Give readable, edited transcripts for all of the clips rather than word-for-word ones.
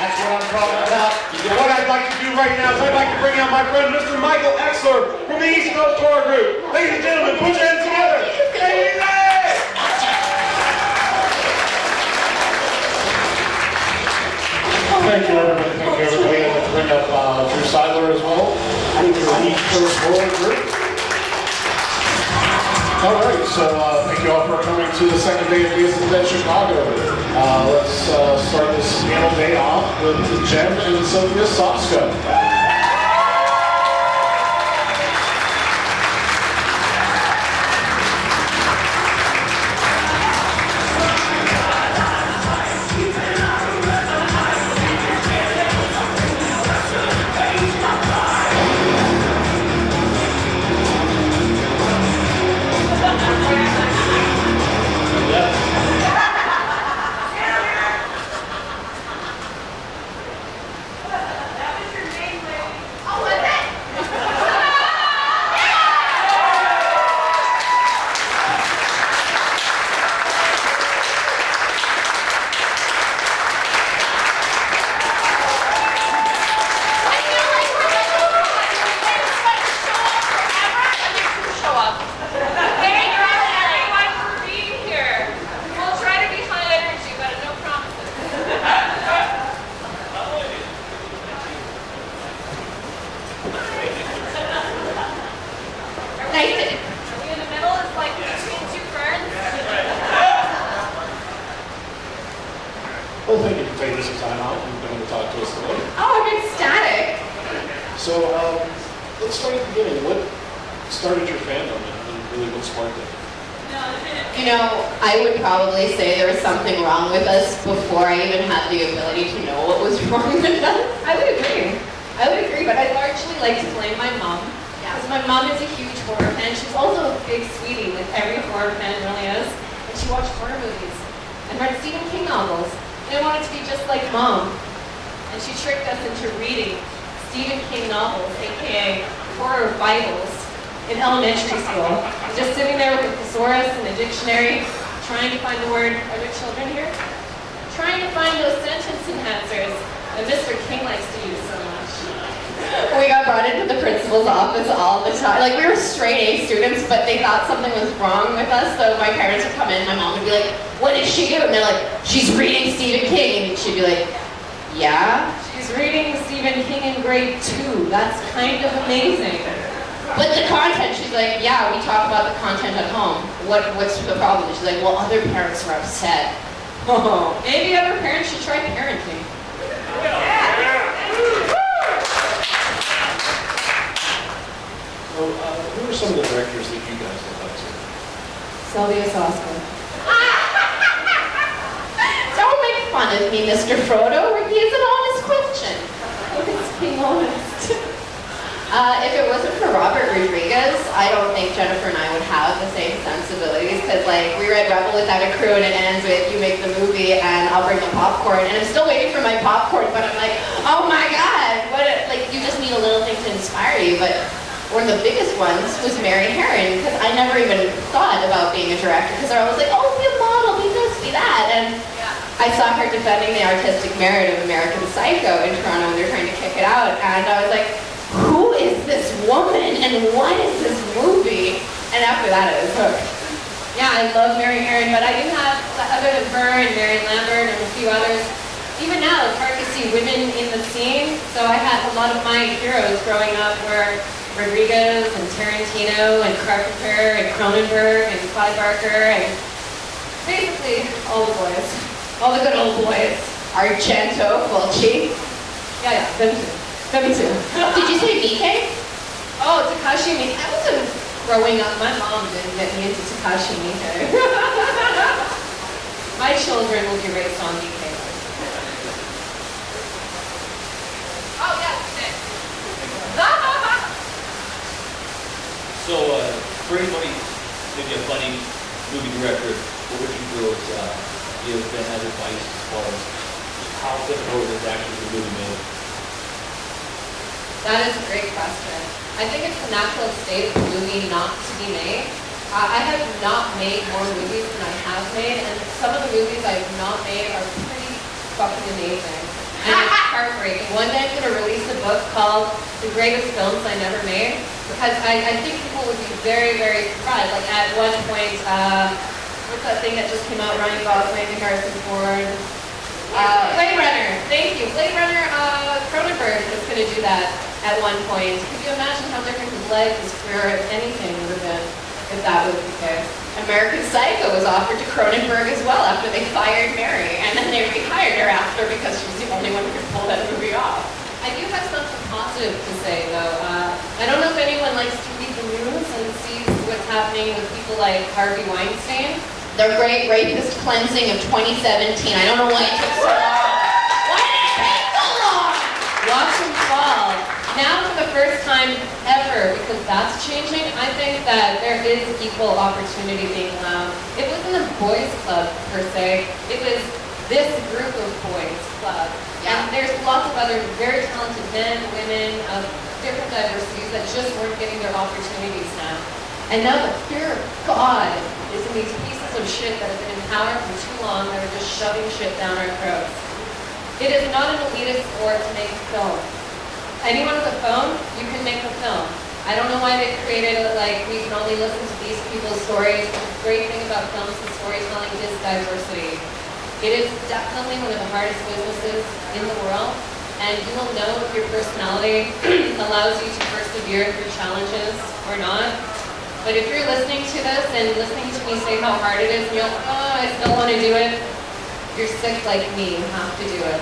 That's what I'm talking about. What I'd like to do right now is I'd like to bring out my friend Mr. Michael Exler from the East Coast Tour Group. Ladies and gentlemen, put your hands together. Thank you, everybody. Thank you, everybody. I'd like to bring up Drew Seiler as well. From the East Coast Tour Group. All right, so thank you all for coming to the second day of Business in Chicago. Let's start this panel day off with Jen and Sylvia Soska. Well, thank you for taking some time out and coming to talk to us today. Oh, I'm ecstatic. So, let's start at the beginning. What started your fandom and really what sparked it? You know, I would probably say there was something wrong with us before I even had the ability to know what was wrong with us. I would agree, but I largely like to blame my mom. Because my mom is a huge horror fan. She's also a big sweetie, like every horror fan really is. And she watched horror movies and read Stephen King novels. And I wanted to be just like Mom. And she tricked us into reading Stephen King novels, aka horror Bibles, in elementary school. Just sitting there with a thesaurus and a dictionary, trying to find the word, are there children here? Trying to find those sentence enhancers that Mr. King likes to use so much. We got brought into the principal's office all the time. Like, we were straight A students, but they thought something was wrong with us, so my parents would come in, my mom would be like, what did she do? And they're like, she's reading Stephen King. And she'd be like, yeah? She's reading Stephen King in grade 2. That's kind of amazing. But the content, she's like, yeah, we talk about the content at home. What's the problem? She's like, well, other parents are upset. Oh, maybe other parents should try parenting. So, who are some of the directors that you guys look up to? Sylvia Soska. Don't make fun of me, Mr. Frodo. He is an honest question. It's being honest. If it wasn't for Robert Rodriguez, I don't think Jennifer and I would have the same sensibilities, because like we read Rebel Without a Crew and it ends with you make the movie and I'll bring the popcorn, and I'm still waiting for my popcorn, but I'm like, oh my god, like you just need a little thing to inspire you. But one of the biggest ones was Mary Harron, because I never even thought about being a director, because they're always like, oh, be a model, be this, be that, and I saw her defending the artistic merit of American Psycho in Toronto when they're trying to kick it out, and I was like, who is this woman and what is this movie? And after that I was hooked. Yeah, I love Mary Harron, but I do have, other than her and Mary Lambert and a few others, even now it's hard to see women in the scene, so I had a lot of my heroes growing up were Rodriguez and Tarantino and Carpenter and Cronenberg and Clive Barker and basically all the boys. All the good old boys. Argento, Fulci. Yeah, them too. Them too. Did you say BK? Oh, Takashi Miike. I wasn't growing up. My mom didn't get me into Takashi Miike. My children will be raised on BK. Oh, yeah, that's it. So, for anybody, maybe a funny movie director, what would you do is give them as advice as far as how difficult it is actually to movie made? That is a great question. I think it's the natural state of the movie not to be made. I have not made more movies than I have made, and some of the movies I have not made are pretty fucking amazing. And it's heartbreaking. One day I'm going to release a book called The Greatest Films I Never Made, because I think people would be very, very surprised. Like at one point, what's that thing that just came out, Ryan Gosling and Harrison Ford? Blade Runner, thank you. Blade Runner, Cronenberg is going to do that at one point. Could you imagine how different his life, his career, if anything would have been if that was the case? American Psycho was offered to Cronenberg as well after they fired Mary, and then they rehired her after because she was the only one who could pull that movie off. I do have something positive to say though. I don't know if anyone likes to read the news and sees what's happening with people like Harvey Weinstein. The great rapist cleansing of 2017. I don't know why it took so long. Why did it take so long? Watch him fall. Now for the first time ever, because that's changing, I think that there is equal opportunity being allowed. It wasn't a boys club per se. It was this group of boys club. And there's lots of other very talented men, women of different diversities that just weren't getting their opportunities now. And now the fear of God is in these pieces of shit that have been in power for too long that are just shoving shit down our throats. It is not an elitist sport to make a film. Anyone with a phone, you can make a film. I don't know why they created it like we can only listen to these people's stories. The great thing about films and storytelling is diversity. It is definitely one of the hardest businesses in the world, and you will know if your personality allows you to persevere through challenges or not. But if you're listening to this and listening to me say how hard it is, and you're like, oh, I still want to do it, you're sick like me. You have to do it.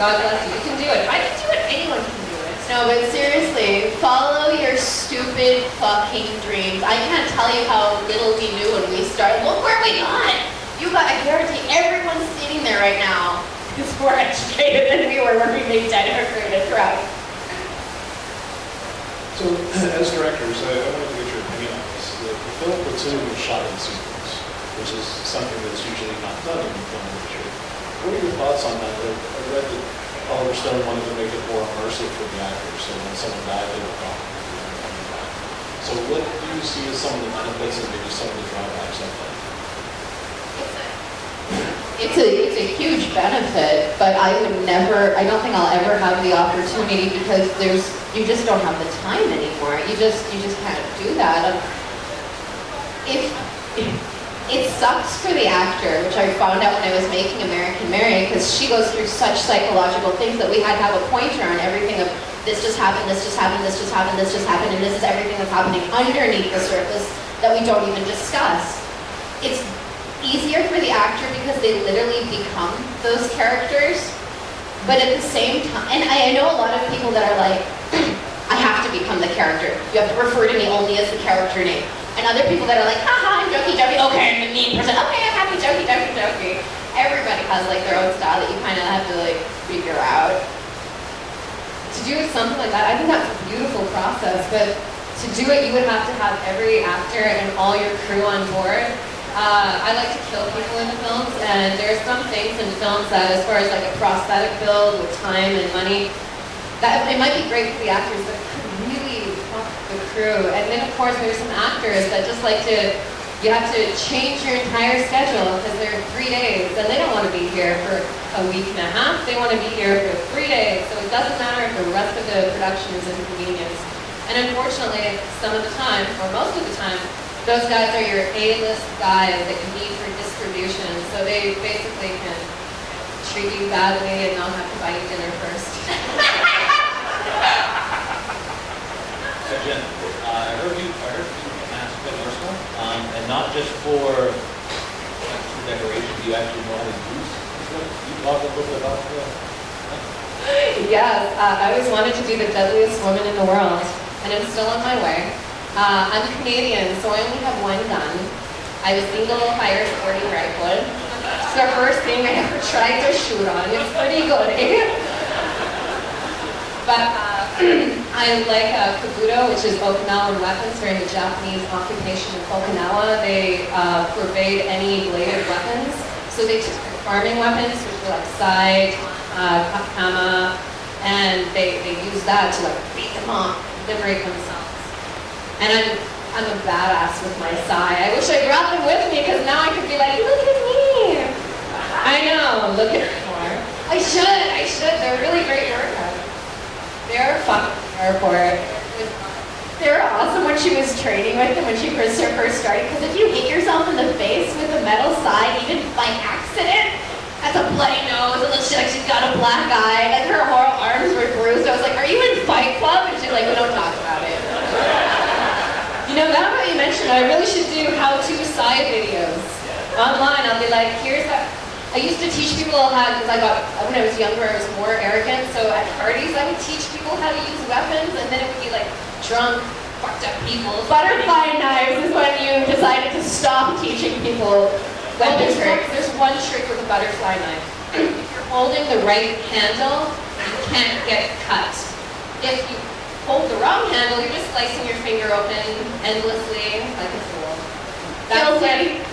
God bless you. You can do it. I can do it. Anyone can do it. No, but seriously, follow your stupid fucking dreams. I can't tell you how little we knew when we started. Look where we got. I guarantee everyone's sitting there right now is more educated than we were when we made Dead or Created Throughout. So, as directors, I wanted to get your opinion on this. The film Platoon was shot in sequence, which is something that's usually not done in the film industry. What are your thoughts on that? I read that Oliver Stone wanted to make it more immersive for the actors, so when someone died, they were gone. So what do you see as some of the benefits and maybe some of the drawbacks of that? It's a huge benefit, but I don't think I'll ever have the opportunity because you just don't have the time anymore. You just can't do that. It sucks for the actor, which I found out when I was making American Mary, because she goes through such psychological things that we had to have a pointer on everything of this just happened, this just happened, this just happened, this just happened, and this is everything that's happening underneath the surface that we don't even discuss. It's easier for the actor because they literally become those characters, but at the same time, and I know a lot of people that are like, I have to become the character. You have to refer to me only as the character name. And other people that are like, haha, I'm jokey, okay, I'm a mean person, okay, I'm happy, jokey. Everybody has like their own style that you kind of have to like figure out. To do something like that, I think that's a beautiful process, but to do it, you would have to have every actor and all your crew on board. I like to kill people in the films, and there's some things in films that, as far as like a prosthetic build with time and money, that it might be great for the actors, but it could really fuck the crew. And then of course there's some actors that just like to, you have to change your entire schedule because they're 3 days, and they don't want to be here for a week and a half. They want to be here for 3 days, so it doesn't matter if the rest of the production is inconvenience. And unfortunately, some of the time, or most of the time, those guys are your A-list guys that you need for distribution, so they basically can treat you badly and not have to buy you dinner first. So Jen, I heard you ask for Arsenal, and not just for decoration, you actually know how to use. You talk a little bit about Yes, I always wanted to be the deadliest woman in the world, and I'm still on my way. I'm Canadian, so I only have one gun. I have a single fire sporting rifle. It's the first thing I ever tried to shoot on. It's pretty good, eh? But I like kabuto, which is Okinawan weapons during the Japanese occupation of Okinawa. They forbade any bladed weapons, so they took farming weapons, which were like sai, kakama, and they used that to like beat them up, liberate themselves. And I'm a badass with my sai. I wish I brought them with me because now I could be like, look at me. I know, look at more. I should. They're really great to work on. They're fucking airport. They were awesome when she was training with them when she first started, because if you hit yourself in the face with a metal sign, even by accident, that's a bloody nose, it looks like she's got a black eye, like her whole arms were bruised. I was like, are you in Fight Club? And she's like, we don't talk about it. You know, now that you mentioned, I really should do how-to side videos. Online, I'll be like, here's that. I used to teach people how, because when I was younger, I was more arrogant, so at parties I would teach people how to use weapons, and then it would be like drunk, fucked up people. Butterfly knives is when you decided to stop teaching people weapon tricks. There's one trick with a butterfly knife. If you're holding the right handle, you can't get cut. If you hold the wrong handle, you're just slicing your finger open endlessly like a fool. That's when,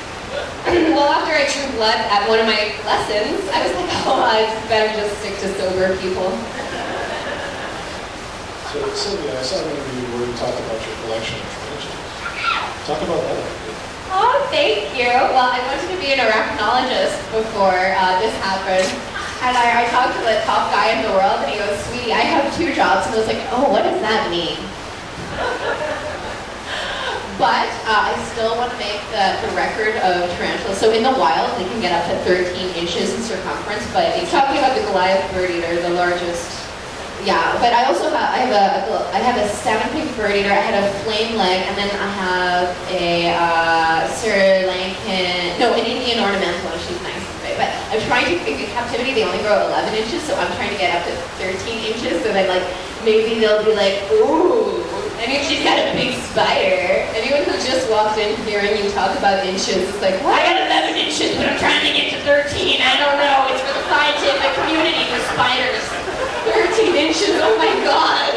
well, after I drew blood at one of my lessons, I was like, oh, I better just stick to sober people. So, Sylvia, I saw an interview where you talked about your collection of tarantulas. Talk about that. Oh, thank you. Well, I wanted to be an arachnologist before this happened. And I talked to the top guy in the world, and he goes, sweetie, I have 2 jobs. And I was like, oh, what does that mean? But I still want to make the record of tarantulas. So in the wild, they can get up to 13 inches in circumference. But he's talking about the Goliath bird eater, the largest. Yeah, but I also have, I have a 7-pig bird eater, I had a flame leg, and then I have a Sri Lankan, no, an Indian ornamental, and she's nice and big. But I'm trying to, in captivity, they only grow 11 inches, so I'm trying to get up to 13 inches, so then like, maybe they'll be like, ooh, I mean, she's got a big spider. Anyone who just walked in hearing you talk about inches is like, what? I got 11 inches, but I'm trying to get to 13, I don't know, it's for the scientific community for spiders. 13 inches, oh my god!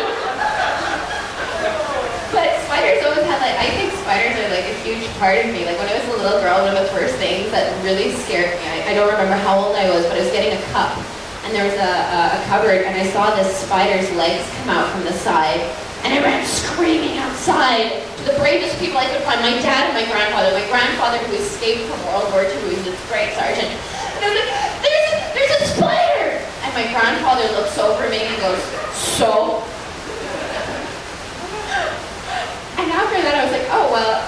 But spiders always had like, I think spiders are like a huge part of me. Like when I was a little girl, one of the first things that really scared me, I don't remember how old I was, but I was getting a cup. And there was a cupboard, and I saw this spider's legs come out from the side. And I ran screaming outside to the bravest people I could find, my dad and my grandfather. My grandfather who escaped from World War II, who was a grade sergeant. And I was like, there's a spider! And my grandfather looks over at me and goes, so? And after that I was like, oh, well,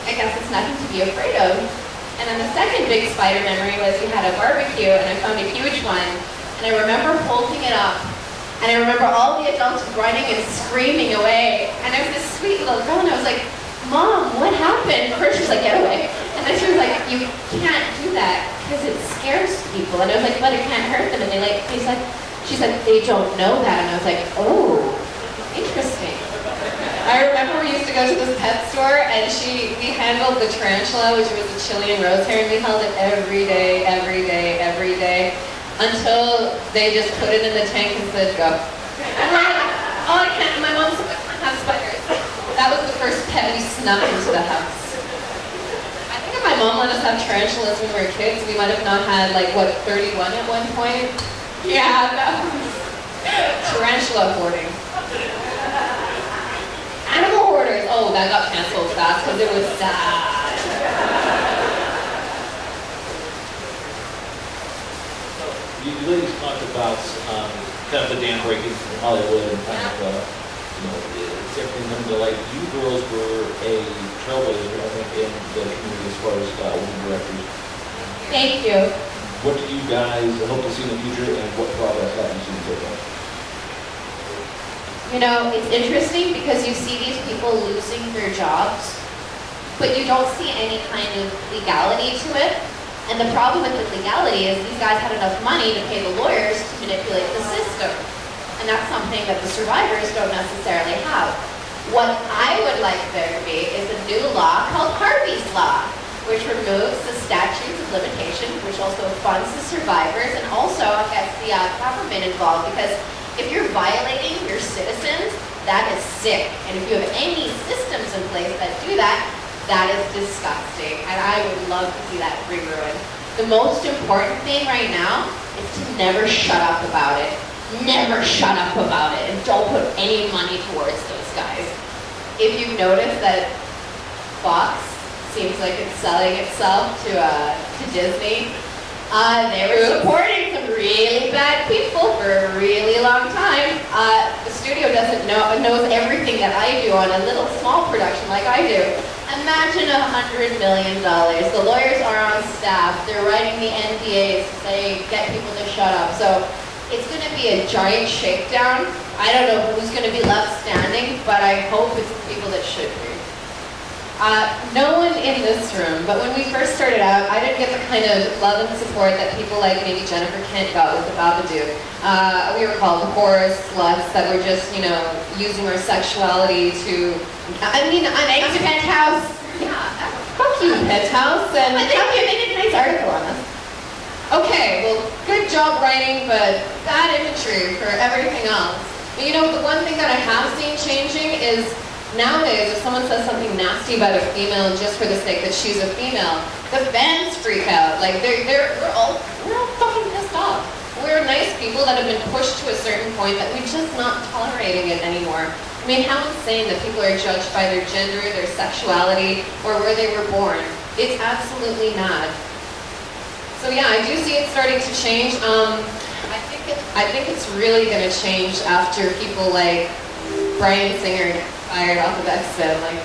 I guess it's nothing to be afraid of. And then the second big spider memory was we had a barbecue and I found a huge one. And I remember holding it up. And I remember all the adults running and screaming away. And I was this sweet little girl and I was like, Mom, what happened? First she was like, get away. And then she was like, you can't do that because it scares people. And I was like, but it can't hurt them. And she's like, they don't know that. And I was like, oh, interesting. I remember we used to go to this pet store and we handled the tarantula, which was a Chilean rose hair, and we held it every day, until they just put it in the tank and said, go. And we're like, oh, I can't, my mom said I can't have spiders. That was the first pet we snuck into the house. I think if my mom let us have tarantulas when we were kids, we might have not had, 31 at one point? Yeah, that was tarantula hoarding. Animal hoarders, oh, that got canceled fast because it was sad. You ladies talked about kind of the dam breaking from Hollywood and kind of, it's everything. Like, you girls were a trailblazer, I think, in the community as far as women directors. Thank you. What do you guys hope to see in the future, and what progress have you seen so far? You know, it's interesting because you see these people losing their jobs, but you don't see any kind of legality to it. And the problem with the legality is these guys had enough money to pay the lawyers to manipulate the system. And that's something that the survivors don't necessarily have. What I would like there to be is a new law called Harvey's Law, which removes the statutes of limitation, which also funds the survivors and also gets the government involved, because if you're violating your citizens, that is sick. And if you have any systems in place that do that, that is disgusting, and I would love to see that be ruined. The most important thing right now is to never shut up about it. Never shut up about it, and don't put any money towards those guys. If you've noticed that Fox seems like it's selling itself to Disney, they were supporting some really bad people for a really long time. The studio knows everything that I do on a little small production like I do. Imagine $100 million. The lawyers are on staff. They're writing the NDAs to say, get people to shut up. So it's going to be a giant shakedown. I don't know who's going to be left standing, but I hope it's the people that should be. No one in this room, but when we first started out, I didn't get the kind of love and support that people like maybe Jennifer Kent got with the Babadook. We were called horror sluts that were just, you know, using our sexuality to... Thanks to Penthouse. Yeah, fuck you, Penthouse. And they did a nice article on us. Okay, well, good job writing, but bad imagery for everything else. But you know, the one thing that I have seen changing is nowadays, if someone says something nasty about a female just for the sake that she's a female, the fans freak out. Like we're all fucking pissed off. We're nice people that have been pushed to a certain point that we're just not tolerating it anymore. I mean, how insane that people are judged by their gender, their sexuality, or where they were born. It's absolutely mad. So yeah, I do see it starting to change. I think it's really going to change after people like Bryan Singer get fired off of X-Men. Like,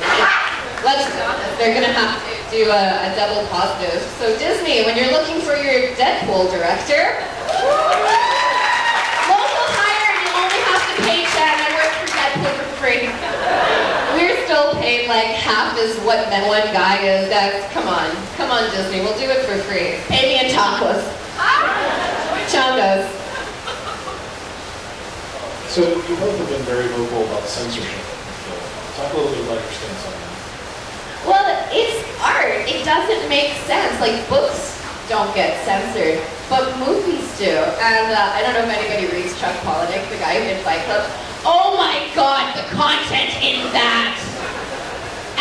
let's be honest, they're going to have to do a double positive. So Disney, when you're looking for your Deadpool director, local hire, you only have to pay Jen. I work for Deadpool for free. We're still paid like half as what that one guy is. Come on Disney, we'll do it for free. Pay me in tacos. Chongas. So you both have been very vocal about censorship in the film. Talk a little bit about your stance on that. Well, it's art. It doesn't make sense. Like, books don't get censored, but movies do. And I don't know if anybody reads Chuck Palahniuk, the guy who did Fight Club. Oh my God, the content in that!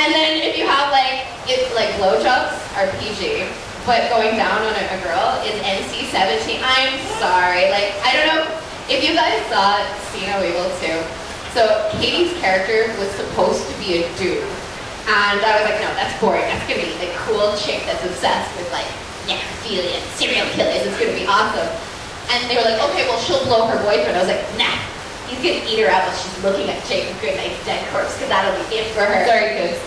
And then if you have like blowjobs are PG, but going down on a girl is NC-17. I'm sorry. Like, I don't know if you guys saw See No Evil 2. So Katie's character was supposed to be a dude. And I was like, no, that's boring. That's gonna be the cool chick that's obsessed with like necrophilia and serial killers. It's gonna be awesome. And they were like, okay, well she'll blow her boyfriend. I was like, nah. He's gonna eat her out while she's looking at Jacob Goodnight's dead corpse, because that'll be it for her. Sorry, kids.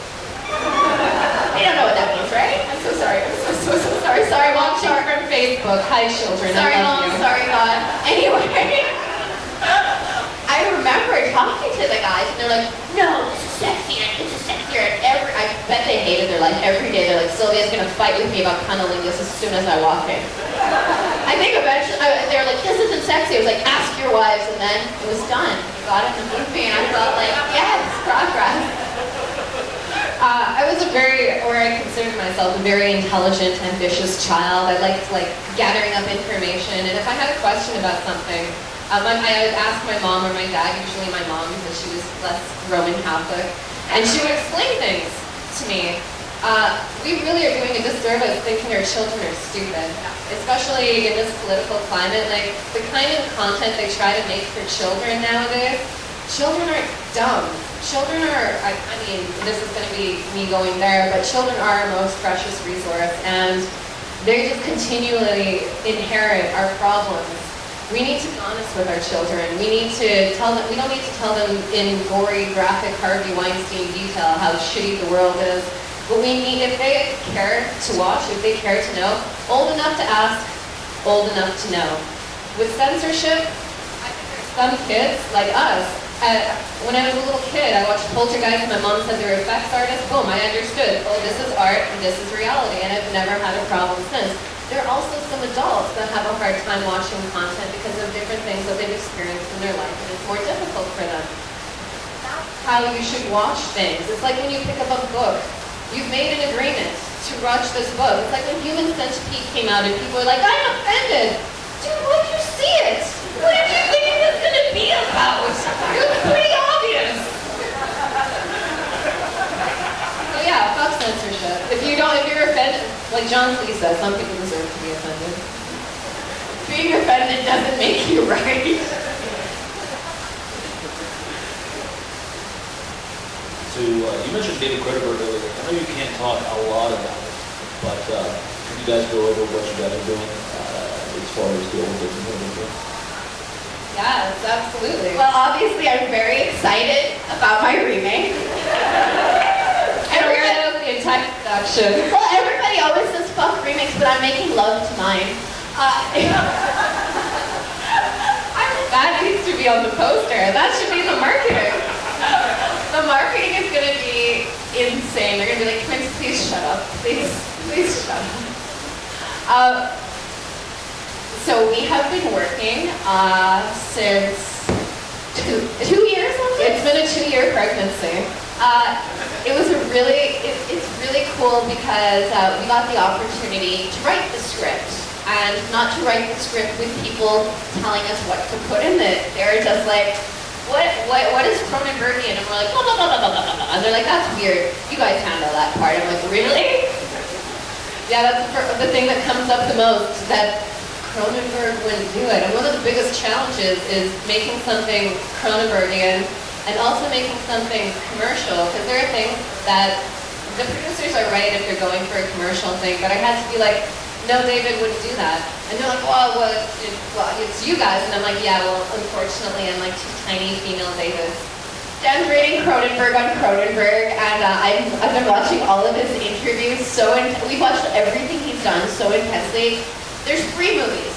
They don't know what that means, right? I'm so sorry. I'm so sorry. Sorry, watching from Facebook. Hi, children. Sorry, Mom. Sorry, God. Anyway, I remember talking to the guys, and they're like, no, this is sexier. This is sexier. And I bet they hated their life. Every day they're like, Sylvia's gonna fight with me about cunnilingus as soon as I walk in. I think eventually they were like, this isn't sexy. It was like, ask your wives, and then it was done. We got in the movie, and I felt like, yes, progress. I considered myself a very intelligent, ambitious child. I liked gathering up information, and if I had a question about something, I would ask my mom or my dad, usually my mom because she was less Roman Catholic, and she would explain things to me. We really are doing a disservice thinking our children are stupid, especially in this political climate. Like, the kind of content they try to make for children nowadays, children aren't dumb. Children are, I mean, this is going to be me going there, but children are our most precious resource, and they just continually inherit our problems. We need to be honest with our children. We need to tell them, we don't need to tell them in gory, graphic, Harvey Weinstein detail how shitty the world is. But we need, if they care to watch, if they care to know, old enough to ask, old enough to know. With censorship, I think there's some kids like us. When I was a little kid, I watched Poltergeist, and my mom said they were effects artists. Boom, I understood. Oh, this is art, and this is reality, and I've never had a problem since. There are also some adults that have a hard time watching content because of different things that they've experienced in their life, and it's more difficult for them. That's how you should watch things. It's like when you pick up a book. You've made an agreement to watch this book. It's like when Human Centipede came out and people were like, I'm offended. Dude, what did you see it? What did you think it was going to be about? It was pretty obvious. So yeah, fuck censorship. If you're offended, like John Cleese says, some people deserve to be offended. Being offended doesn't make you right. So you mentioned David Cronenberg earlier. I know you can't talk a lot about it, but can you guys go over what you guys are doing as far as the old business? Yes, absolutely. Well, obviously, I'm very excited about my remake. The entire production. Well, everybody always says fuck remakes, but I'm making love to mine. That needs to be on the poster. That should be the marketing. The marketing is going to be insane. They're going to be like, Prince, please shut up. Please shut up. So we have been working since two years on this? It's been a 2-year pregnancy. It's really cool because we got the opportunity to write the script, and not to write the script with people telling us what to put in it. They're just like, what is Cronenbergian? And we're like, blah, blah, blah, blah, blah, blah. And they're like, that's weird. You guys handle that part. I'm like, really? Yeah, that's the thing that comes up the most, that Cronenberg wouldn't do it. And one of the biggest challenges is making something Cronenbergian and also making something commercial, because there are things that the producers are right if they're going for a commercial thing, but I had to be like, no, David wouldn't do that. And they're like, well, it's you guys. And I'm like, yeah, well, unfortunately, I'm like 2 tiny female Davids. Dan's rating Cronenberg on Cronenberg, and I've been watching all of his interviews we've watched everything he's done so intensely. There's 3 movies.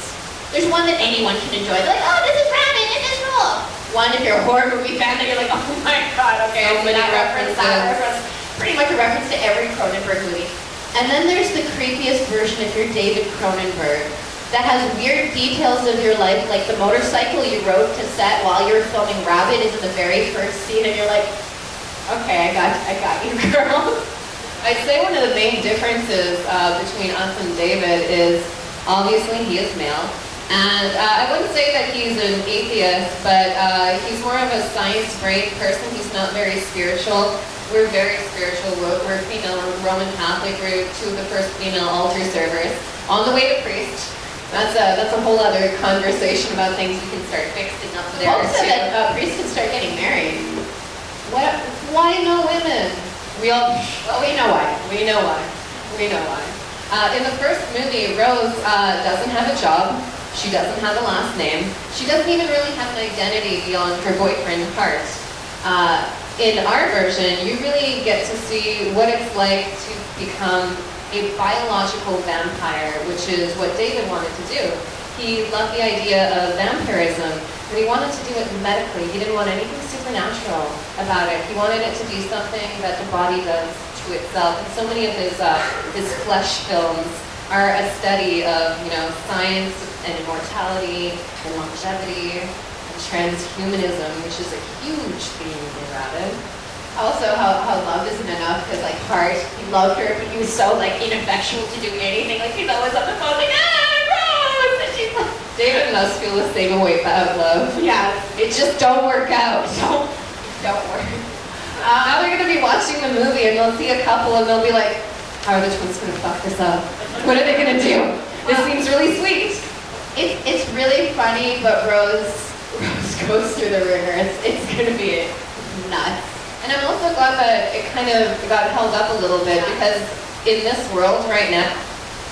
There's one that anyone can enjoy. They're like, oh, this is Rabid, this is cool. One, if you're a horror movie fan, then you're like, oh my god, okay, so many references. That reference. Pretty much a reference to every Cronenberg movie. And then there's the creepiest version if you're David Cronenberg, that has weird details of your life, like the motorcycle you rode to set while you were filming Rabid is in the very first scene, and you're like, okay, I got you, girl. I'd say one of the main differences between us and David is, obviously, he is male. And I wouldn't say that he's an atheist, but he's more of a science-brained person. He's not very spiritual. We're very spiritual. We're female. We're Roman Catholic. We're 2 of the first female altar servers. On the way to priest. That's a whole other conversation about things we can start fixing up there. Also, that priests can start getting married. What? Why no women? We know why. We know why. In the first movie, Rose doesn't have a job. She doesn't have a last name. She doesn't even really have an identity beyond her boyfriend, Hart. In our version, you really get to see what it's like to become a biological vampire, which is what David wanted to do. He loved the idea of vampirism, but he wanted to do it medically. He didn't want anything supernatural about it. He wanted it to be something that the body does to itself. And so many of his flesh films are a study of, science and immortality and longevity and transhumanism, which is a huge theme in Rabid. Also, how love isn't enough, because Hart, he loved her, but he was so ineffectual to do anything. He's always on the phone Rose! And she's like, David must feel the same way about love. Yeah, it just don't work out. Don't work. Now they're gonna be watching the movie and they'll see a couple and they'll be like, how are the twins gonna fuck this up? What are they gonna do? This seems really sweet. It's really funny, but Rose goes through the ringer. It's gonna be nuts. And I'm also glad that it kind of got held up a little bit, because in this world right now,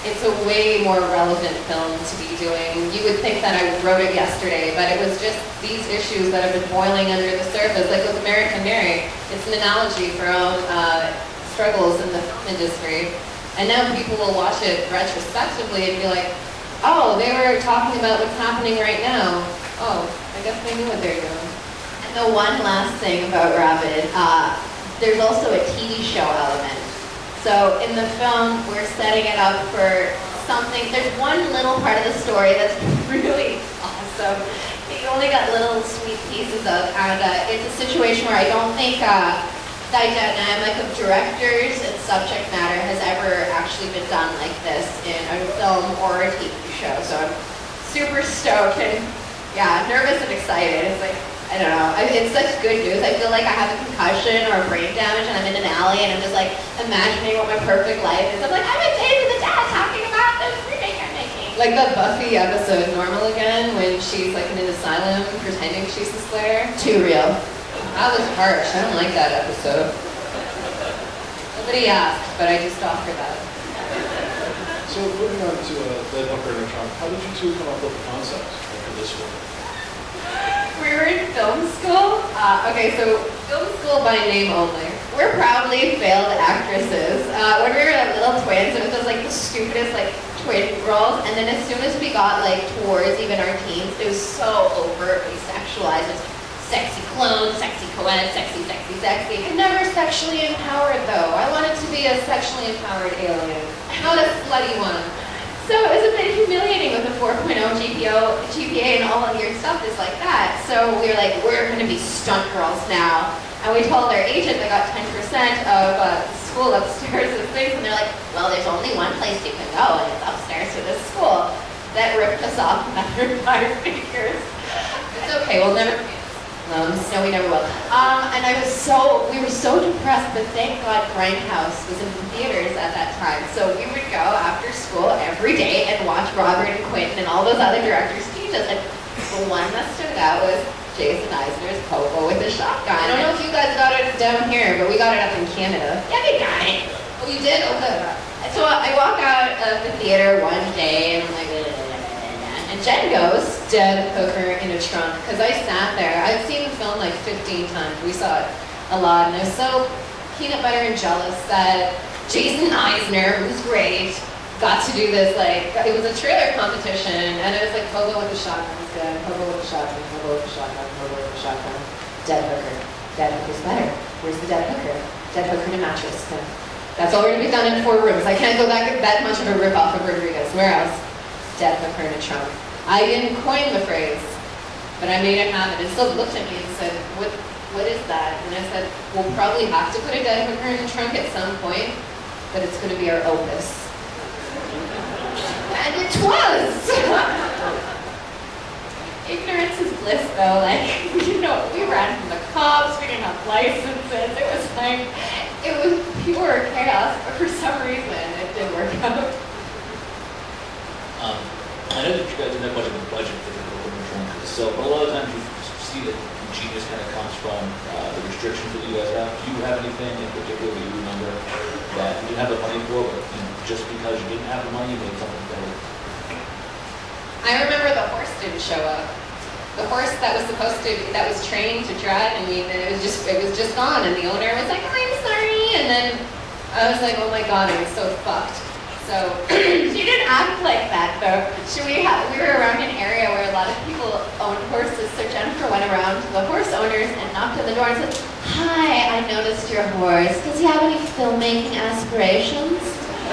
it's a way more relevant film to be doing. You would think that I wrote it yesterday, but it was just these issues that have been boiling under the surface. Like with American Mary, it's an analogy for our own struggles in the film industry. And now people will watch it retrospectively and be like, oh, they were talking about what's happening right now. Oh, I guess they knew what they were doing. And the one last thing about Rabid, there's also a TV show element. So in the film, we're setting it up for something. There's one little part of the story that's really awesome. You only got little sweet pieces of, and it's a situation where I don't think the dynamic of directors and subject matter has ever actually been done like this in a film or a TV show. So I'm super stoked and nervous and excited. It's I don't know. It's such good news. I feel like I have a concussion or brain damage and I'm in an alley and I'm just imagining what my perfect life is. I'm like, I'm with David the dad talking about this remake I'm making. Like the Buffy episode Normal Again, when she's in an asylum pretending she's the Slayer. Too real. That was harsh. I don't like that episode. Nobody asked, but I just offered that. So So moving on to Dead Hooker and Trump, how did you two come up with the concept for this one? We were in film school. Okay, so film school by name only. We're proudly failed actresses. When we were little twins, it was just like the stupidest like twin roles. And then as soon as we got like towards even our teens, it was so overtly sexualized. It was sexy clone, sexy co-ed, sexy, sexy, sexy. And never sexually empowered though. I wanted to be a sexually empowered alien, not a slutty one. So it was a bit humiliating with a 4.0 GPA and all of your stuff is like that. So we were like, we're going to be stunt girls now. And we told our agent they got 10% of the school upstairs and things, and they're like, well, there's only one place you can go, and it's upstairs to this school. That ripped us off another 5 fingers. It's okay, we'll never be loans. No, we never will. And we were so depressed, but thank God Grindhouse was in the theaters at that time. So we would go after school every day and watch Robert and Quentin and all those other directors teach us. And the one that stood out was Jason Eisner's Popo with a shotgun. I don't know if you guys got it down here, but we got it up in Canada. Yeah, we got it. Oh, you did? Oh, good. So I walk out of the theater one day and I'm like, and Jen goes, Dead Hooker in a Trunk, because I sat there. I've seen the film like 15 times. We saw it a lot, and I was so peanut butter and jealous that Jason Eisner, who's great, got to do this, like, it was a trailer competition, and it was like Pogo with a shotgun is good, Pogo with a shotgun, Pogo with a shotgun, Pogo with a shotgun, Dead Hooker. Dead Hooker's better. Where's the Dead Hooker? Dead Hooker in a mattress. No. That's already been done in 4 rooms. I can't go that much of a rip-off of Rodriguez. Where else? Dead Hooker in a Trunk. I didn't coin the phrase, but I made it happen. And Sylvia looked at me and said, what is that? And I said, we'll probably have to put a Dead Hooker in the trunk at some point, but it's going to be our opus. And it was! Ignorance is bliss though, like, you know, we ran from the cops, we didn't have licenses, it was pure chaos, but for some reason it did work out. I know that you guys didn't have much of a budget for the film, so a lot of times you see that genius kind of comes from the restrictions that you guys have. Do you have anything in particular that you remember that you didn't have the money for, but just because you didn't have the money, you made something better? I remember the horse didn't show up. The horse that was trained to drive, I mean, it was just gone, and the owner was like, I'm sorry, and then I was like, oh my God, I'm so fucked. So she didn't act like that though. We were around an area where a lot of people owned horses, so Jennifer went around to the horse owners and knocked on the door and said, hi, I noticed your horse. Does he have any filmmaking aspirations?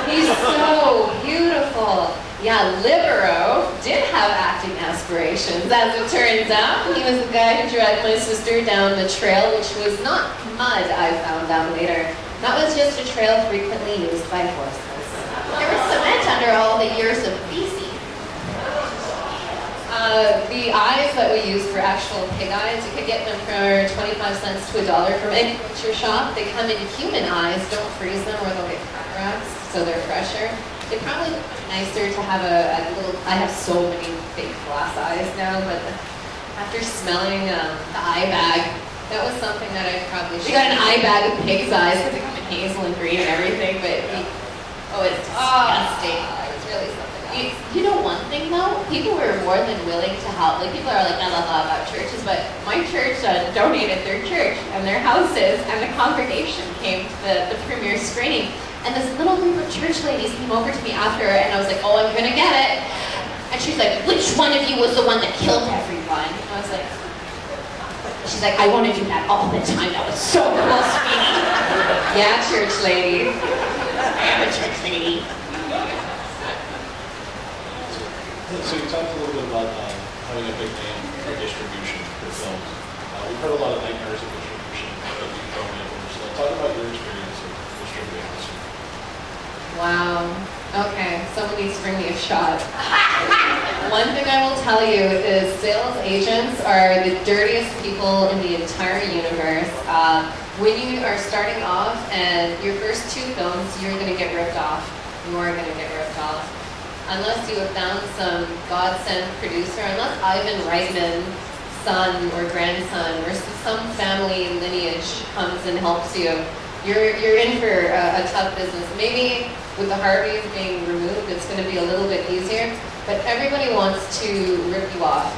He's so beautiful. Yeah, Libero did have acting aspirations, as it turns out. He was the guy who dragged my sister down the trail, which was not mud, I found out later. That was just a trail frequently used by horses. There was cement under all the years of feces. The eyes that we used were actual pig eyes. You could get them for 25 cents to $1 from any butcher shop. They come in human eyes. Don't freeze them or they'll get cataracts, so they're fresher. They probably look nicer to have a little, I have so many fake glass eyes now, but after smelling the eye bag, that was something that I probably should. We got an eye bag of pig's eyes because they come in hazel and green and everything, but it's disgusting. It's really something else. You know one thing though? People were more than willing to help. Like people are like, I love about churches, but my church donated their church and their houses, and the congregation came to the premiere screening. And this little group of church ladies came over to me after, and I was like, oh, I'm gonna get it. And she's like, which one of you was the one that killed everyone? And I was like, she's like, I want to do that all the time. That was so cool, sweetie. Yeah, church lady. I am a church lady. So you talked a little bit about having a big name for distribution for films. We've heard a lot of nightmares of distribution that you've thrown in. So talk about your experience of distributing this. Wow. Okay, someone needs to bring me a shot. One thing I will tell you is sales agents are the dirtiest people in the entire universe. When you are starting off and your first 2 films, you're going to get ripped off. You are going to get ripped off. Unless you have found some godsend producer, unless Ivan Reitman's son or grandson or some family lineage comes and helps you, you're in for a tough business. Maybe with the Harveys being removed, it's going to be a little bit easier, but everybody wants to rip you off.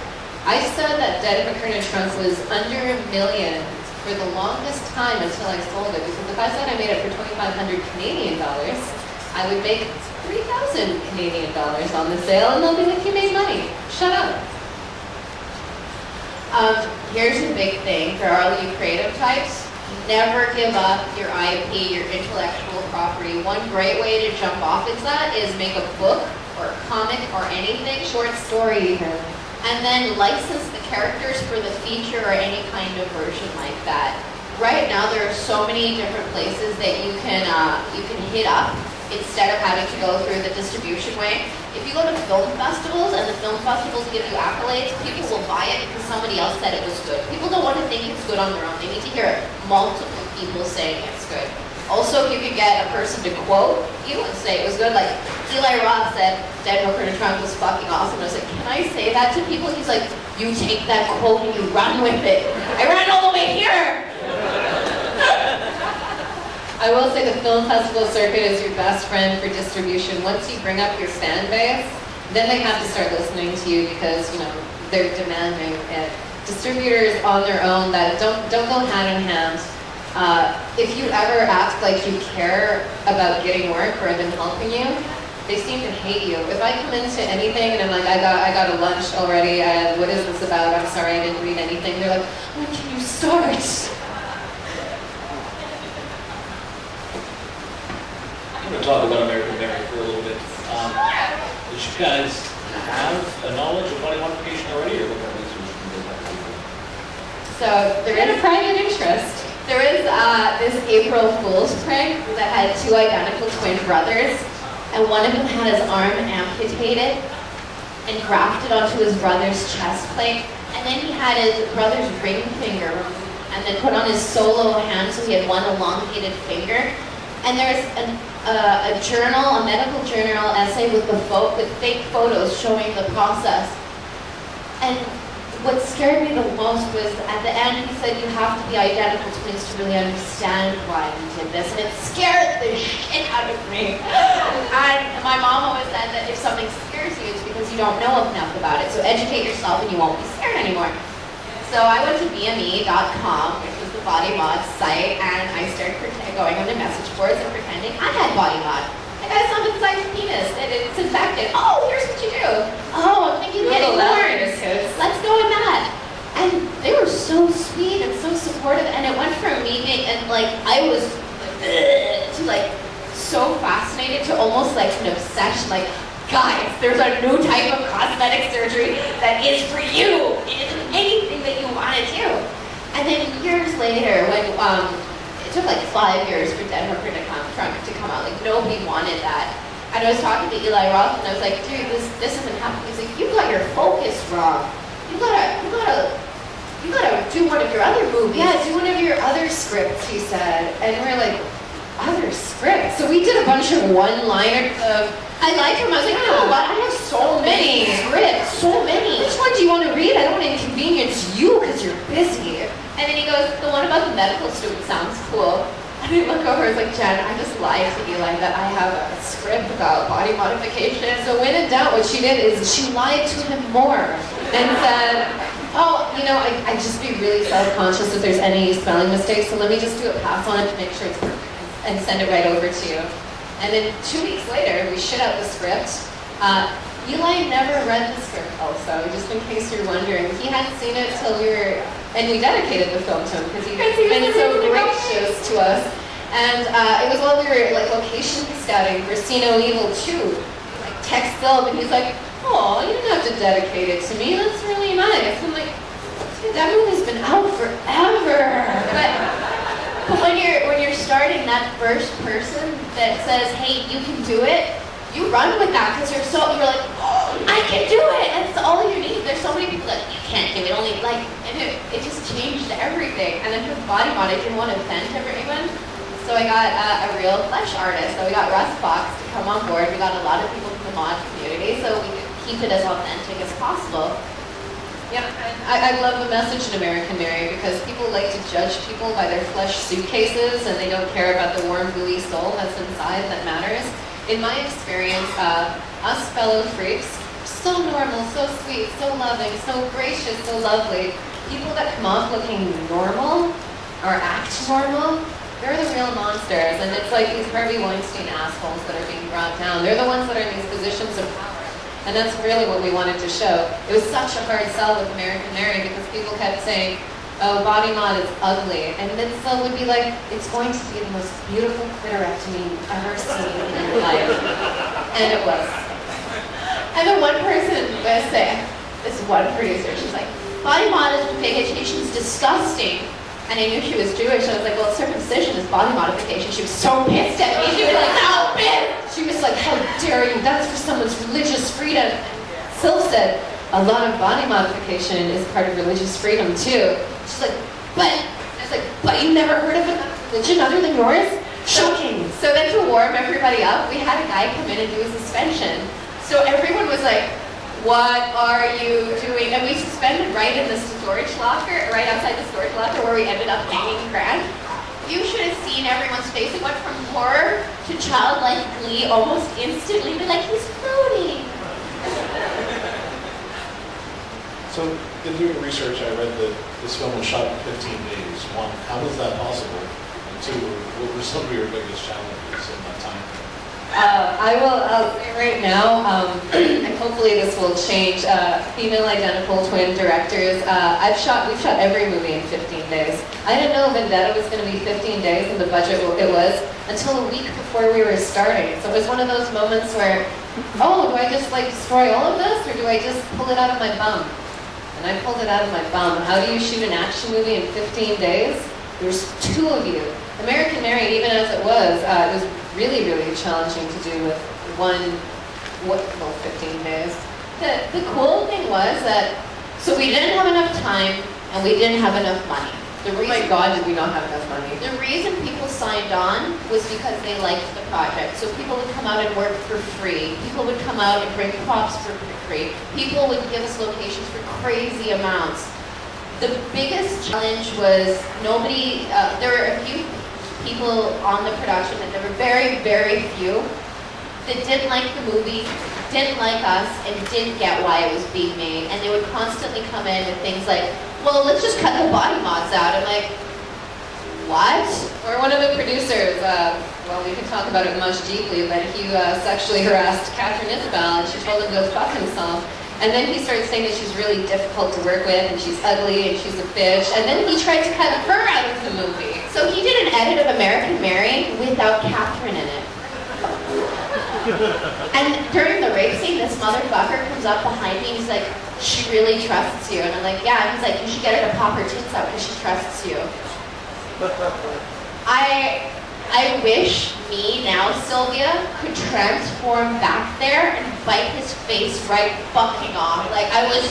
I said that Dead McKernan Trunk was under $1 million for the longest time until I sold it, because if I said I made it for 2,500 Canadian dollars, I would make 3,000 Canadian dollars on the sale, and they'll be like, you made money. Shut up. Here's a big thing for all you creative types. Never give up your IP, your intellectual property. One great way to jump off into that is make a book or a comic or anything, short story even, and then license the characters for the feature or any kind of version like that. Right now there are so many different places that you can hit up instead of having to go through the distribution way. If you go to film festivals and the film festivals give you accolades, people will buy it because somebody else said it was good. People don't want to think it's good on their own. They need to hear multiple people saying it's good. Also, if you could get a person to quote you and say it was good, like Eli Roth said, Dead McKernan Trunk was fucking awesome. I was like, can I say that to people? He's like, you take that quote and you run with it. I ran all the way here. I will say the film festival circuit is your best friend for distribution. Once you bring up your fan base, then they have to start listening to you because, you know, they're demanding it. Distributors on their own that don't go hand in hand. If you ever act like you care about getting work or them helping you, they seem to hate you. If I come into anything and I'm like, I got a lunch already, what is this about? I'm sorry, I didn't read anything. They're like, when can you start? I'm going to talk about American Mary for a little bit. Did you guys have a knowledge of body modification already, or what kind of research did you guys have to do? So there is a private interest. There is this April Fool's prank that had two identical twin brothers, and one of them had his arm amputated and grafted onto his brother's chest plate, and then he had his brother's ring finger removed and then put on his solo hand so he had one elongated finger. And there's a journal, a medical journal essay with fake photos showing the process. And what scared me the most was at the end he said you have to be identical twins to really understand why we did this. And it scared the shit out of me. And my mom always said that if something scares you, it's because you don't know enough about it. So educate yourself and you won't be scared anymore. So I went to BME.com, which was the body mod site, and I started going on the message boards and pretending I had body mod. I got something inside your penis and it's infected. Oh, here's what you do. Oh, I'm thinking getting horns. Let's go with that. And they were so sweet and so supportive, and it went from me being, and like, I was to like so fascinated to almost like an obsession, like, guys, there's a new type of cosmetic surgery that is for you. It isn't anything that you want to do. And then years later, when it took like 5 years for Dead McKernan Trunk to come out, like nobody wanted that. And I was talking to Eli Roth, and I was like, dude, this isn't happening. He's like, you got your focus wrong. You gotta do one of your other movies. Yeah, do one of your other scripts, he said. And we're like, other scripts? So we did a bunch of one-liners of, I like him. I was like, you know what? I have so many scripts, so many. Which one do you want to read? I don't want to inconvenience you because you're busy. And then he goes, the one about the medical student sounds cool. And I look over, I was like, Jen, I just lied to Eli that I have a script about body modification. So when in doubt, what she did is she lied to him more and said, oh, you know, I just be really self-conscious if there's any spelling mistakes, so let me just do a pass on it to make sure it's perfect and send it right over to you. And then 2 weeks later, we shit out the script. Eli never read the script also, just in case you're wondering. He hadn't seen it till and we dedicated the film to him because he's been so gracious to us. And it was while we were like location scouting for See No Evil 2. Like text Phil, and he's like, oh, you didn't have to dedicate it to me, that's really nice. I'm like, dude, that movie's been out forever. But when you're starting that first person that says, hey, you can do it, you run with that because you're like, oh, I can do it, and it's all you need. There's so many people that you can't do it, only like, and it just changed everything. And then for body mod, I didn't want to offend everyone, so I got a real flesh artist. So we got Russ Fox to come on board. We got a lot of people from the mod community, so we could keep it as authentic as possible. Yeah, and I love the message in American Mary because people like to judge people by their flesh suitcases and they don't care about the warm, gooey soul that's inside that matters. In my experience, us fellow freaks, so normal, so sweet, so loving, so gracious, so lovely. People that come off looking normal or act normal, they're the real monsters. And it's like these Harvey Weinstein assholes that are being brought down. They're the ones that are in these positions of power. And that's really what we wanted to show. It was such a hard sell with American Mary because people kept saying, oh, body mod is ugly. And then Phil would be like, it's going to be the most beautiful clitorectomy you've ever seen in your life. And it was. And then one person was saying, this one producer, she's like, body modification is disgusting. And I knew she was Jewish. I was like, well, circumcision is body modification. She was so pissed at me. She was like, no, bitch! She was like, how dare you? That's for someone's religious freedom. Sylv said, a lot of body modification is part of religious freedom, too. She's like, but, I was like, but you never heard of another religion other than yours? Shocking. So then to warm everybody up, we had a guy come in and do a suspension. So everyone was like, what are you doing? And we suspended right in the storage locker, right outside the storage locker where we ended up hanging crash. You should have seen everyone's face. It went from horror to childlike glee almost instantly. Be like, he's floating. So, in doing research, I read that this film was shot in 15 days. One, how was that possible? And two, what were some of your biggest challenges in that time? I'll say right now, and hopefully this will change, female identical twin directors. We've shot every movie in 15 days. I didn't know Vendetta was going to be 15 days and the budget it was until a week before we were starting. So it was one of those moments where, oh, do I just like destroy all of this or do I just pull it out of my bum? And I pulled it out of my bum. How do you shoot an action movie in 15 days? There's two of you. American Mary, even as it was really, really challenging to do with 15 days. The cool thing was that, so we didn't have enough time and we didn't have enough money. Oh my God, did we not have enough money? The reason people signed on was because they liked the project. So people would come out and work for free. People would come out and bring props for free. People would give us locations for crazy amounts. The biggest challenge was there were a few people on the production, and there were very, very few that didn't like the movie, didn't like us, and didn't get why it was being made. And they would constantly come in with things like, well, let's just cut the body mods out. I'm like, what? Or one of the producers, well, we can talk about it much deeply, but he sexually harassed Catherine Isabel, and she told him to go fuck himself. And then he started saying that she's really difficult to work with, and she's ugly, and she's a bitch. And then he tried to cut her out of the movie. So he did an edit of American Mary without Catherine in it. And during the rape scene, this motherfucker comes up behind me, and he's like, she really trusts you. And I'm like, yeah. And he's like, you should get her to pop her tits out because she trusts you. I wish me now, Sylvia, could transform back there and bite his face right fucking off. Like I was,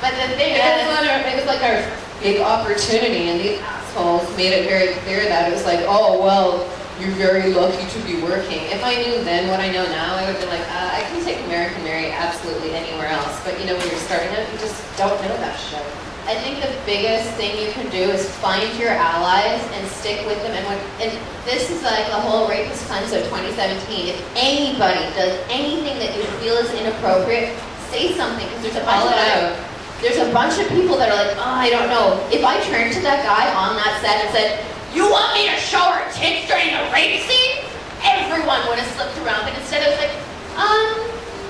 but the thing is, it was like our big opportunity, and these assholes made it very clear that it was like, oh well, you're very lucky to be working. If I knew then what I know now, I would be like, I can take American Mary absolutely anywhere else. But you know, when you're starting out, you just don't know that shit. I think the biggest thing you can do is find your allies and stick with them. And this is like the whole Rapist Cleanse of 2017. If anybody does anything that you feel is inappropriate, say something, because there's a bunch of people that are like, oh, I don't know. If I turned to that guy on that set and said, you want me to show her tits during a rape scene? Everyone would have slipped around. But instead I was like,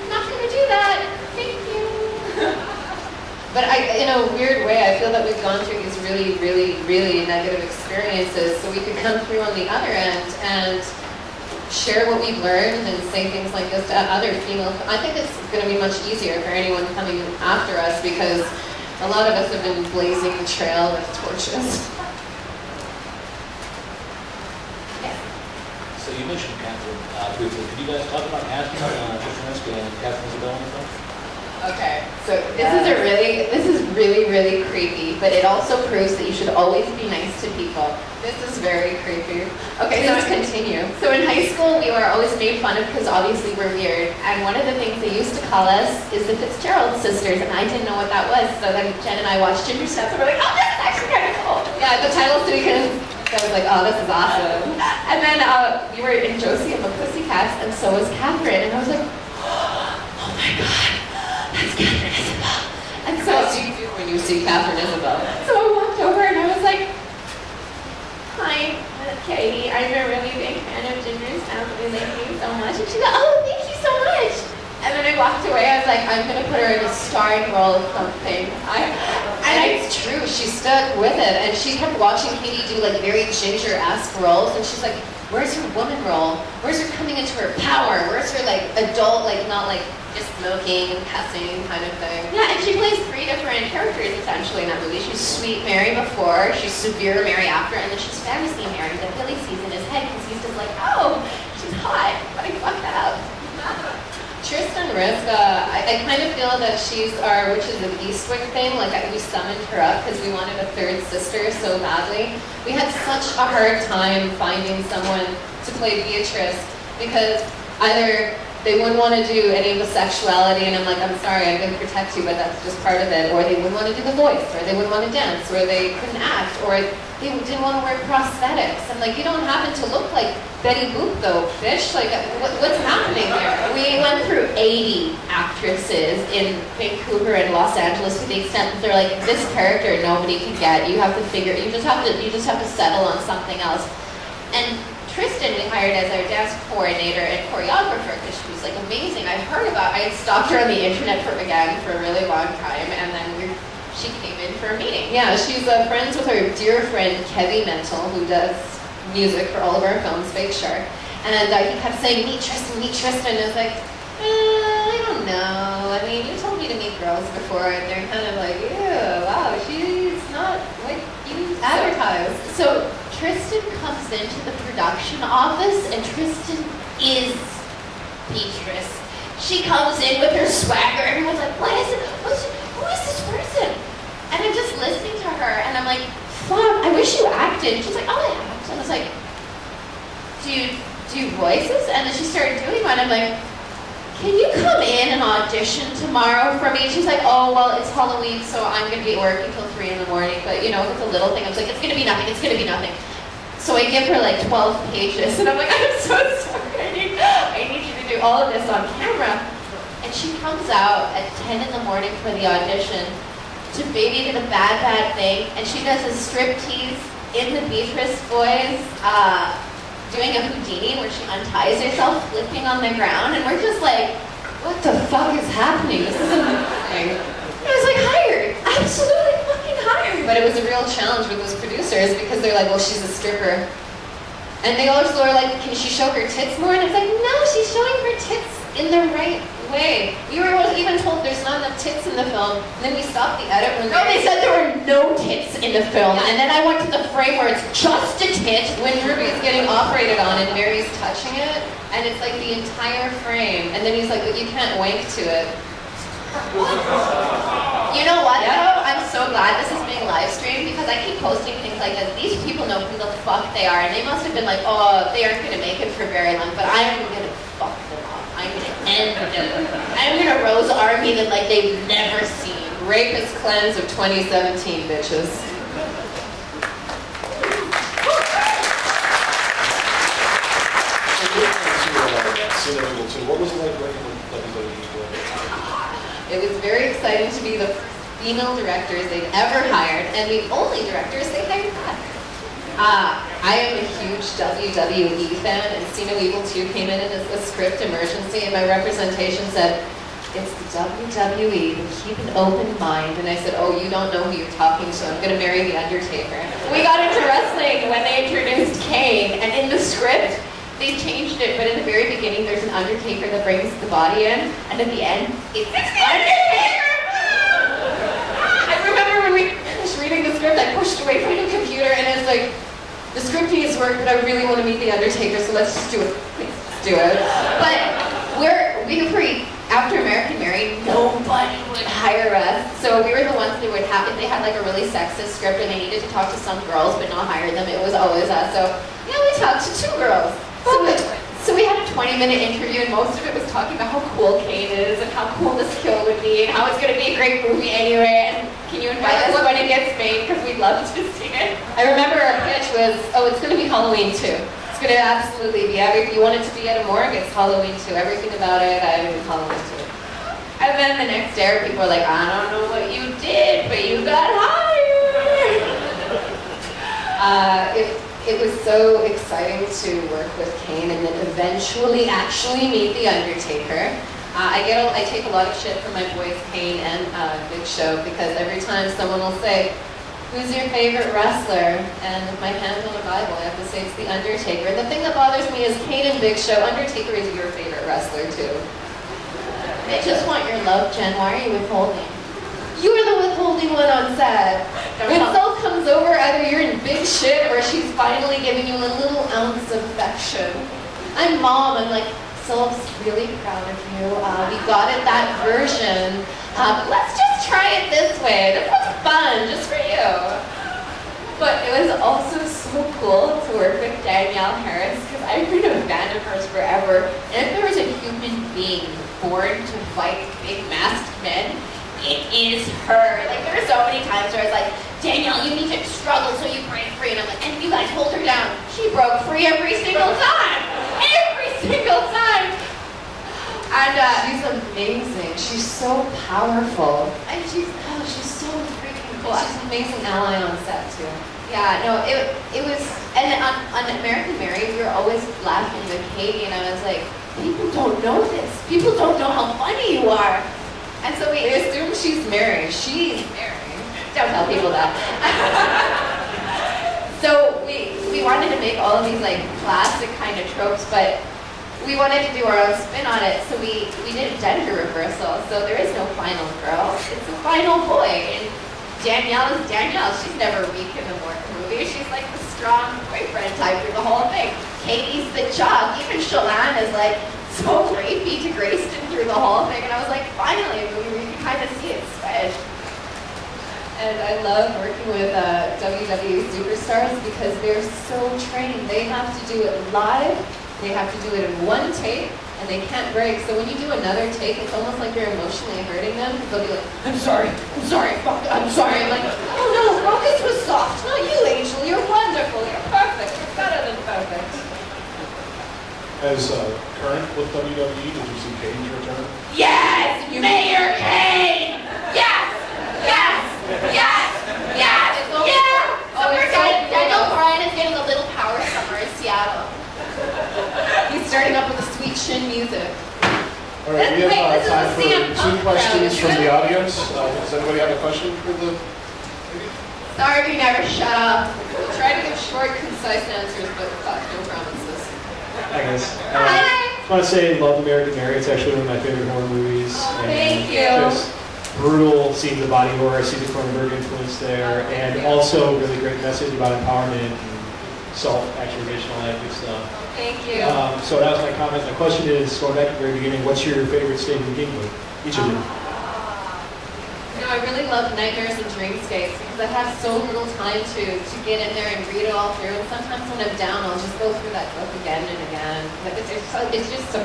not going to do that. Thank you. But in a weird way, I feel that we've gone through these really, really, really negative experiences so we could come through on the other end and share what we've learned and say things like this to other female. I think it's going to be much easier for anyone coming after us because a lot of us have been blazing the trail with torches. So you mentioned Catherine briefly. Could you guys talk about casting Tristan and Catherine Isabel in the film? Okay, so this is really creepy, but it also proves that you should always be nice to people. This is very creepy. Okay, so let's continue. So in high school, we were always made fun of because obviously we're weird. And one of the things they used to call us is the Fitzgerald sisters, and I didn't know what that was. So then Jen and I watched Ginger Snaps, and we're like, oh, this is actually kind of cool. Yeah, the title to because I was like, oh, this is awesome. And then we were in Josie and the Pussycats, and so was Catherine, and I was like, oh my god. That's Catherine Isabel. And so what do you do when you see Catherine Isabel? So I walked over and I was like, hi, I'm Katie. I'm a really big fan of Ginger's family. Thank you so much. And she goes, oh, thank you so much. And then I walked away. I was like, I'm going to put her in a starring role of something. And it's true. She stuck with it. And she kept watching Katie do like very Ginger-esque roles. And she's like, where's her woman role? Where's her coming into her power? Where's her like adult, like not like just smoking and cussing kind of thing? Yeah, and she plays 3 different characters essentially in that movie. She's sweet Mary before, she's severe Mary after, and then she's fantasy Mary that Billy sees in his head because he's just like, oh, she's hot, but I fucked up. Tristan Rizka, I kind of feel that she's our Witches of Eastwick thing. Like we summoned her up because we wanted a 3rd sister so badly. We had such a hard time finding someone to play Beatrice because either they wouldn't want to do any of the sexuality, and I'm like, I'm sorry, I'm going to protect you, but that's just part of it. Or they wouldn't want to do the voice, or they wouldn't want to dance, or they couldn't act, or they didn't want to wear prosthetics. I'm like, you don't happen to look like Betty Boop though, bitch. Like, what's happening here? We went through 80 actresses in Vancouver and Los Angeles to the extent that they're like, this character nobody can get. You have to figure, you just have to settle on something else. And Tristan we hired as our dance coordinator and choreographer because she was like amazing. I had stalked her on the internet for a really long time, and then she came in for a meeting. Yeah, she's friends with her dear friend Kevy Mental, who does music for all of our films, Fake Shark. And he kept saying, meet Tristan, and I was like, I don't know. I mean, you told me to meet girls before, and they're kind of like, ew, wow, she's not what you advertised. So Tristan comes into the production office, and Tristan is Beatrice. She comes in with her swagger. Everyone's like, what is it? Who is this person? And I'm just listening to her, and I'm like, fuck, I wish you acted. She's like, oh, I act. And I was like, do you do voices? And then she started doing one. I'm like, can you come in and audition tomorrow for me? And she's like, oh, well, it's Halloween, so I'm going to be working till 3 in the morning. But, you know, it's a little thing. I was like, it's going to be nothing. It's going to be nothing. So I give her like 12 pages, and I'm like, I'm so sorry. I need you to do all of this on camera. And she comes out at 10 in the morning for the audition to Baby Did a Bad Thing, and she does a striptease in the Beatrice voice, doing a Houdini where she unties herself, flipping on the ground, and we're just like, what the fuck is happening? This is amazing. I was like, hired, absolutely fucking hired. But it was a real challenge with those producers because they're like, well, she's a stripper. And they also are like, can she show her tits more? And I was like, no, she's showing her tits in the right way. We were even told there's not enough tits in the film. And then we stopped the edit when they said there were no tits in the film. And then I went to the frame where it's just a tit when Ruby is getting operated on and Mary's touching it. And it's like the entire frame. And then he's like, but you can't wank to it. You know what though? I'm so glad this is being live streamed because I keep posting things like this. These people know who the fuck they are, and they must have been like, oh, they aren't gonna make it for very long, but I'm gonna fuck them up. I'm gonna end them. I'm gonna Rose Army them like they've never seen. Rapist cleanse of 2017, bitches. What was it like working with WWE? It was very exciting to be the female directors they've ever hired, and the only directors they hired back. I am a huge WWE fan, and See No Evil 2 came in as a script emergency, and my representation said, it's the WWE, but keep an open mind. And I said, oh, you don't know who you're talking to. I'm going to marry the Undertaker. We got into wrestling when they introduced Kane, and in the script, they changed it, but in the very beginning, there's an Undertaker that brings the body in, and at the end, it's Undertaker! I remember when we finished reading the script, I pushed away from the computer, and it's like, the script needs work, but I really want to meet the Undertaker, so let's just do it. Please, let's do it. But after American Mary, nobody would hire us. So we were the ones they would have, if they had like a really sexist script and they needed to talk to some girls but not hire them, it was always us. So yeah, we talked to 2 girls. So we had a 20-minute interview and most of it was talking about how cool Kane is and how cool this kill would be and how it's going to be a great movie anyway. And can you invite us when it gets made because we'd love to see it. I remember our pitch was, oh, it's going to be Halloween too. It's going to absolutely be, if you want it to be at a morgue, it's Halloween too. Everything about it, I mean, Halloween too. And then the next day, people were like, I don't know what you did, but you got hired. It was so exciting to work with Kane and then eventually actually meet the Undertaker. I take a lot of shit from my boys Kane and Big Show because every time someone will say, who's your favorite wrestler? And with my hand on the Bible, I have to say it's the Undertaker. The thing that bothers me is Kane and Big Show, Undertaker is your favorite wrestler too. I just want your love, Jen. Why are you withholding? You were the withholding one on set. When Sel comes over, either you're in big shit or she's finally giving you a little ounce of affection. I'm mom. I'm like, Sel's really proud of you. We got it that version. Let's just try it this way. This was fun, just for you. But it was also so cool to work with Danielle Harris because I've been a fan of hers forever. And if there was a human being born to fight big masked men, it is her. Like, there were so many times where I was like, Danielle, you need to struggle so you break free. And I'm like, and you guys hold her down. She broke free every single time. Every single time. And she's amazing. She's so powerful. And she's so freaking cool. She's an amazing ally on set too. Yeah, no, it was, and on American Mary, we were always laughing with Katie, and I was like, people don't know this. People don't know how funny you are. And so we assume she's married. She's married. Don't tell people that. So we wanted to make all of these like classic kind of tropes, but we wanted to do our own spin on it. So we did gender reversal. So there is no final girl. It's a final boy. And Danielle is Danielle. She's never weak in the movie. She's like the strong boyfriend type through the whole thing. Katie's the jock. Even Shalane is like so rapey to Grayston through the whole thing, and I was like, finally, a movie where you can kind of see it switch. And I love working with WWE superstars because they're so trained. They have to do it live, they have to do it in one take, and they can't break. So when you do another take, it's almost like you're emotionally hurting them because they'll be like, I'm sorry, fuck, I'm sorry. I'm like, oh no, Focus was soft, not you, Angel. You're wonderful, you're perfect, you're better than perfect. As current with WWE, did you see Kane's return? Yes! Mayor Kane! Yes! Yes! Yes! Yes! Yeah! Summer Daniel Bryan is getting a little power summer in Seattle. He's starting up with the sweet shin music. All right, we have time for 2 questions from the audience. Does anybody have a question for the lady? Sorry we never shut up. We try to give short, concise answers, but fuck, no promises. Hi guys. Hi! I just want to say, love American Mary. It's actually one of my favorite horror movies. Oh, and thank you. Just brutal scenes of body horror. I see the Cronenberg influence there, and also really great message about empowerment and self-actualization, all that good stuff. Thank you. So that was my comment. My question is, going back to the very beginning, what's your favorite Stephen King book? Each of you. I really love Nightmares and Dreamscapes because I have so little time to get in there and read it all through. And sometimes when I'm down, I'll just go through that book again and again. Like it's just so.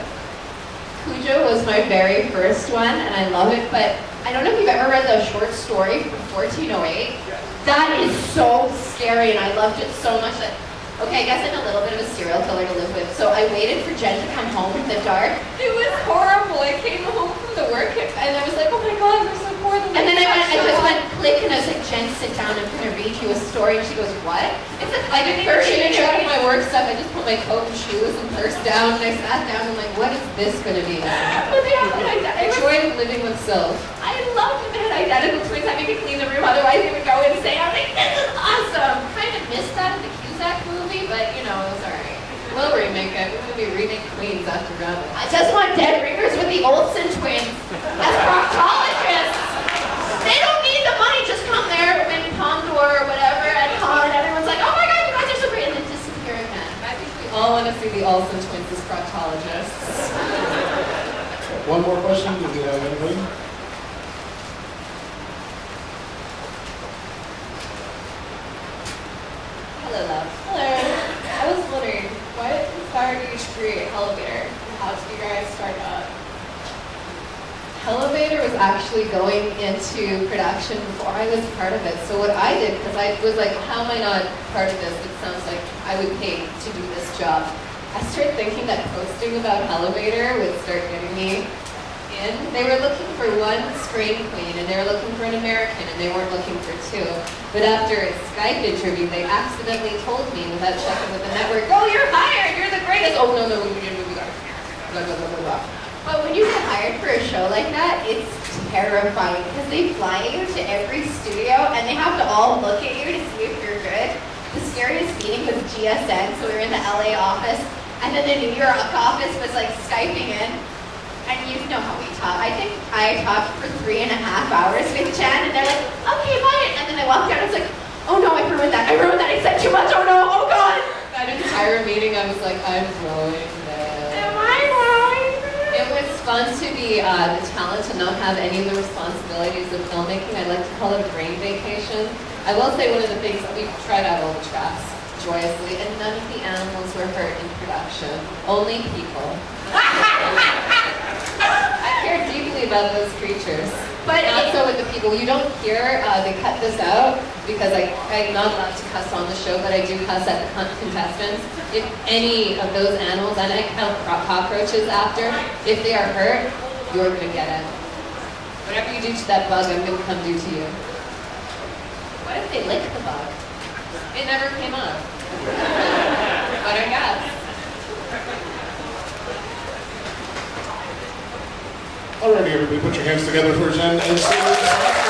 Cujo was my very first one, and I love it. But I don't know if you've ever read the short story from 1408. That is so scary, and I loved it so much that. Okay, I guess I'm a little bit of a serial killer to live with. So I waited for Jen to come home in the dark. It was horrible. I came home from the work and I was like, oh my God, they're so poor. And then I just went click and I was like, Jen, sit down. I'm going to read you a story. And she goes, what? It's like a 30-minute out of my work stuff. I just put my coat and shoes and purse down. And I sat down and I'm like, what is this going to be? But they had enjoyed living with Sylv. I loved it. They had identical twins having to clean the room. Otherwise they would go insane. I was like, this is awesome. Kind of missed that in the Cusack movie, but you know, it was alright. We'll remake it. We're going to be remake Queens after Rabid. I just want Dead Ringers with the Olsen twins as proctologists. They don't need the money. Just come there, win Palme d'Or or whatever, and con. Everyone's like, oh my God, you guys are so great, and then disappear again. I think we all want to see the Olsen twins as proctologists. One more question, do we have anybody? Hello, love. Hello. I was wondering, what inspired you to create Elevator? And how did you guys start up? Elevator was actually going into production before I was part of it. So what I did, because I was like, how am I not part of this? It sounds like I would pay to do this job. I started thinking that posting about Elevator would start getting me in. They were looking for one screen queen, and they were looking for an American, and they weren't looking for two. But after a Skype interview, they accidentally told me without checking with the network, "Oh, you're hired, you're the greatest." Oh, no, we didn't, we got blah, blah, blah, blah, blah. But when you get hired for a show like that, it's terrifying because they fly you to every studio and they have to all look at you to see if you're good. The scariest meeting was GSN, so we were in the LA office, and then the New York office was like Skyping in. And you know how we talk. I think I talked for 3.5 hours with Jen, and they're like, "Okay, bye." And then I walked out, I was like, "Oh no, I ruined that. I said too much. Oh no, oh God." That entire meeting, I was like, "I'm blowing this. Am I blowing this?" It was fun to be the talent and not have any of the responsibilities of filmmaking. I like to call it a brain vacation. I will say one of the things that we tried out all the tracks joyously, and none of the animals were hurt in production. Only people. I care deeply about those creatures. But not so with the people. You don't hear, they cut this out because I'm not allowed to cuss on the show, but I do cuss at the contestants. If any of those animals, and I count cockroaches after, if they are hurt, you're going to get it. Whatever you do to that bug, I'm going to come do to you. What if they lick the bug? It never came up. But I guess. Alrighty, everybody, put your hands together for Jen and Sylvia.